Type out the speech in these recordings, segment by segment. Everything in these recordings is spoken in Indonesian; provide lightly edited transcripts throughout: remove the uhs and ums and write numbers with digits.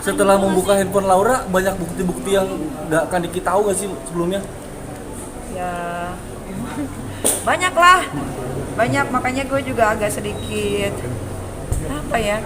Setelah membuka handphone Laura, banyak bukti-bukti yang nggak akan Niki tahu nggak sih sebelumnya? Ya banyak lah, banyak, makanya gue juga agak sedikit apa ya.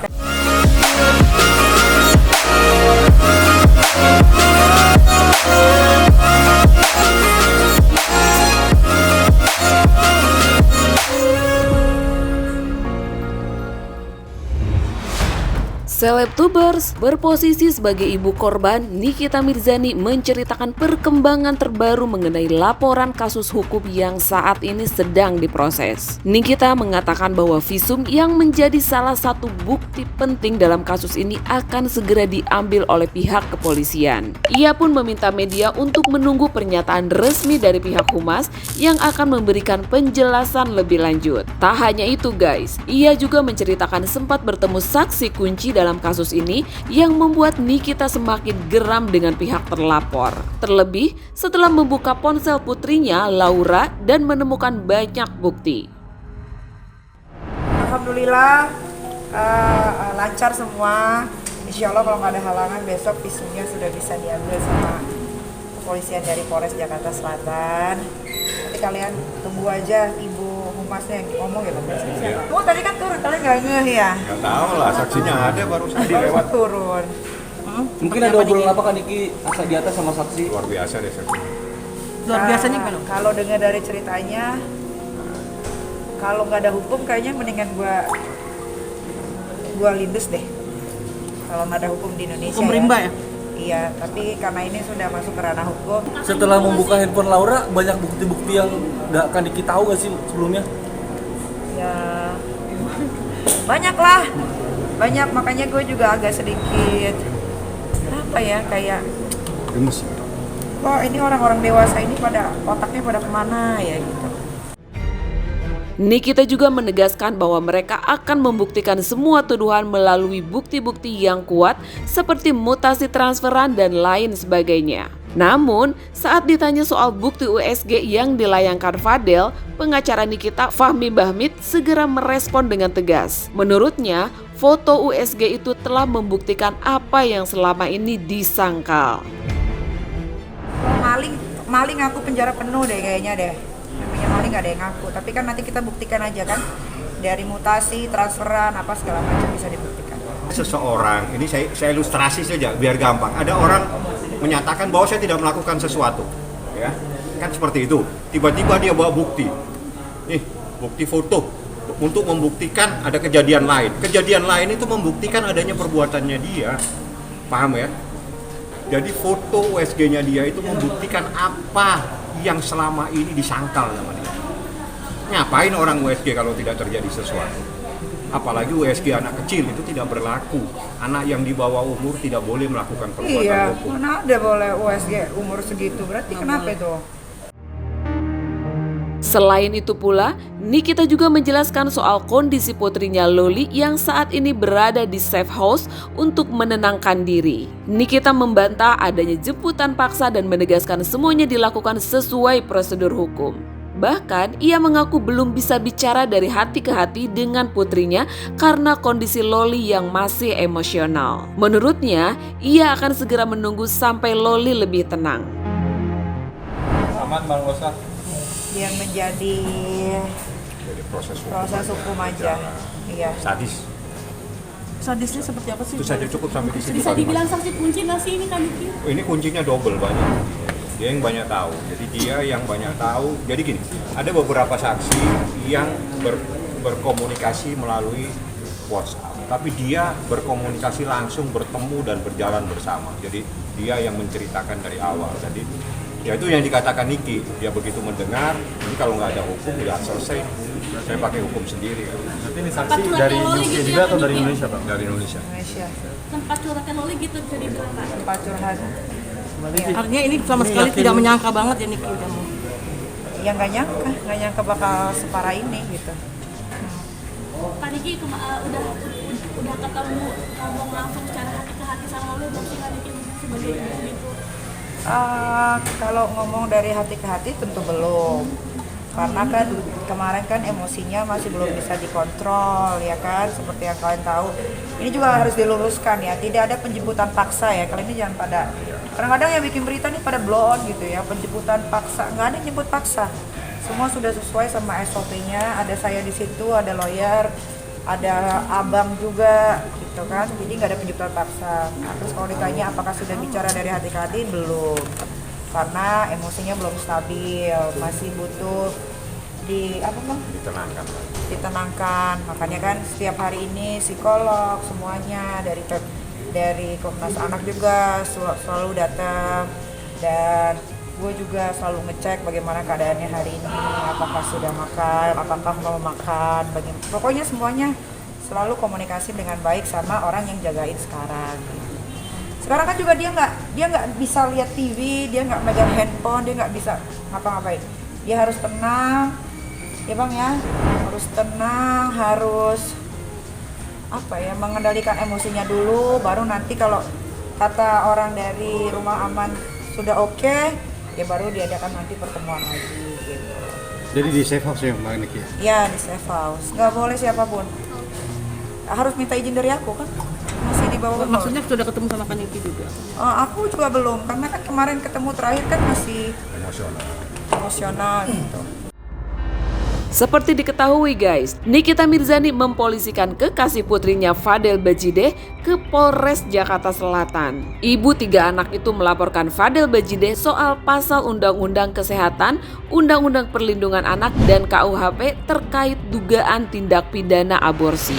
Selebtubers berposisi sebagai ibu korban, Nikita Mirzani menceritakan perkembangan terbaru mengenai laporan kasus hukum yang saat ini sedang diproses. Nikita mengatakan bahwa visum yang menjadi salah satu bukti penting dalam kasus ini akan segera diambil oleh pihak kepolisian. Ia pun meminta media untuk menunggu pernyataan resmi dari pihak humas yang akan memberikan penjelasan lebih lanjut. Tak hanya itu guys, ia juga menceritakan sempat bertemu saksi kunci dalam kasus ini yang membuat Nikita semakin geram dengan pihak terlapor. Terlebih setelah membuka ponsel putrinya Laura dan menemukan banyak bukti. Alhamdulillah lancar semua. Insya Allah kalau nggak ada halangan besok visumnya sudah bisa diambil sama kepolisian dari Polres Jakarta Selatan. Nanti kalian tunggu aja Ibu Humasnya yang ngomong ya Pak. Oh tadi kan turun, kalian nggak ngeh ya? Nggak tahu lah, saksinya ada baru saja lewat. Turun. Mungkin ada obrolan apa kan Niki di atas sama saksi? Luar biasa deh saksi. Luar biasanya gimana? Kalau dengar dari ceritanya, kalau nggak ada hukum kayaknya mendingan gua lindes deh. Kalau nggak ada hukum di Indonesia. Hukum rimba ya? Iya, tapi karena ini sudah masuk ke ranah hukum. Setelah membuka handphone Laura, banyak bukti-bukti yang nggak akan Niki tahu nggak sih sebelumnya? Ya banyak lah, banyak, makanya gue juga agak sedikit apa ya, kayak Gemes. kok ini orang-orang dewasa ini pada otaknya pada kemana ya gitu. Nikita juga menegaskan bahwa mereka akan membuktikan semua tuduhan melalui bukti-bukti yang kuat seperti mutasi transferan dan lain sebagainya. Namun, saat ditanya soal bukti USG yang dilayangkan Fadel, pengacara Nikita Fahmi Bahmid segera merespon dengan tegas. Menurutnya, foto USG itu telah membuktikan apa yang selama ini disangkal. Maling aku penjara penuh deh kayaknya deh. Namanya maling nggak ada yang ngaku, tapi kan nanti kita buktikan aja kan dari mutasi, transferan, apa segala macam bisa dibuktikan. Seseorang, ini saya ilustrasi saja biar gampang. Ada orang menyatakan bahwa saya tidak melakukan sesuatu, ya kan seperti itu. Tiba-tiba dia bawa bukti, nih bukti foto untuk membuktikan ada kejadian lain. Kejadian lain itu membuktikan adanya perbuatannya dia, paham ya? Jadi foto USG-nya dia itu membuktikan apa yang selama ini disangkal sama dia. Ngapain orang USG kalau tidak terjadi sesuatu? Apalagi USG anak kecil itu tidak berlaku. Anak yang di bawah umur tidak boleh melakukan perbuatan hukum. Iya, mana ada boleh USG umur segitu, berarti kenapa itu? Selain itu pula, Nikita juga menjelaskan soal kondisi putrinya Loli yang saat ini berada di safe house untuk menenangkan diri. Nikita membantah adanya jemputan paksa dan menegaskan semuanya dilakukan sesuai prosedur hukum. Bahkan, ia mengaku belum bisa bicara dari hati ke hati dengan putrinya karena kondisi Loli yang masih emosional. Menurutnya, ia akan segera menunggu sampai Loli lebih tenang. Aman, Bang Rosa. Yang menjadi Jadi proses hukum aja. Iya. Sadis. Sadisnya seperti apa sih? Itu saja cukup sampai di sini. Bisa dibilang saksi kunci nggak sih ini kan Niki? Ini kuncinya double banyak. Dia yang banyak tahu. Jadi dia yang banyak tahu. Jadi gini, ada beberapa saksi yang berkomunikasi melalui WhatsApp. Tapi dia berkomunikasi langsung, bertemu dan berjalan bersama. Jadi dia yang menceritakan dari awal. Jadi ya itu yang dikatakan Niki. Dia begitu mendengar, ini kalau nggak ada hukum ya selesai. Saya pakai hukum sendiri. Berarti ini saksi dari UK juga atau dari Indonesia, Pak? Dari Indonesia. Tempat curhatnya Loli gitu jadi berapa? Tempat curhat. Artinya ini sama sekali tidak menyangka banget ya Niki kamu. Ya nggak nyangka bakal separah ini gitu. Pak Niki udah ketemu ngomong langsung secara hati ke hati sama Loli belum sih Pak Niki sebagai ibu gitu? Kalau ngomong dari hati ke hati tentu belum. karena kan kemarin kan emosinya masih belum bisa dikontrol ya kan, seperti yang kalian tahu. Ini juga harus diluruskan ya, tidak ada penjemputan paksa ya, kalian ini jangan pada kadang-kadang yang bikin berita nih pada blow on gitu ya, penjemputan paksa, nggak ada yang jemput paksa, semua sudah sesuai sama SOP-nya, ada saya di situ, ada lawyer, ada abang juga gitu kan, jadi nggak ada penjemputan paksa. Nah, terus kalau ditanya apakah sudah bicara dari hati ke hati, belum, karena emosinya belum stabil, masih butuh ditenangkan. Makanya kan setiap hari ini psikolog semuanya dari Komnas Anak juga selalu datang, dan gue juga selalu ngecek bagaimana keadaannya hari ini, apakah sudah makan, apakah mau makan, pokoknya semuanya selalu komunikasi dengan baik sama orang yang jagain sekarang. Sekarang kan juga dia nggak bisa lihat TV, dia nggak megang handphone, dia nggak bisa ngapa-ngapain. Dia harus tenang, ya bang ya, harus tenang, harus mengendalikan emosinya dulu, baru nanti kalau kata orang dari rumah aman sudah oke, ya baru diadakan nanti pertemuan lagi gitu. Jadi di safe house ya Mbak Niki? Ya di safe house, nggak boleh siapapun, harus minta izin dari aku kan, masih di bawah. Maksudnya sudah ketemu sama Kak Niki juga? Aku juga belum, karena kan kemarin ketemu terakhir kan masih emosional gitu. Seperti diketahui guys, Nikita Mirzani mempolisikan kekasih putrinya Fadel Bajideh ke Polres Jakarta Selatan. Ibu 3 anak itu melaporkan Fadel Bajideh soal pasal Undang-Undang Kesehatan, Undang-Undang Perlindungan Anak, dan KUHP terkait dugaan tindak pidana aborsi.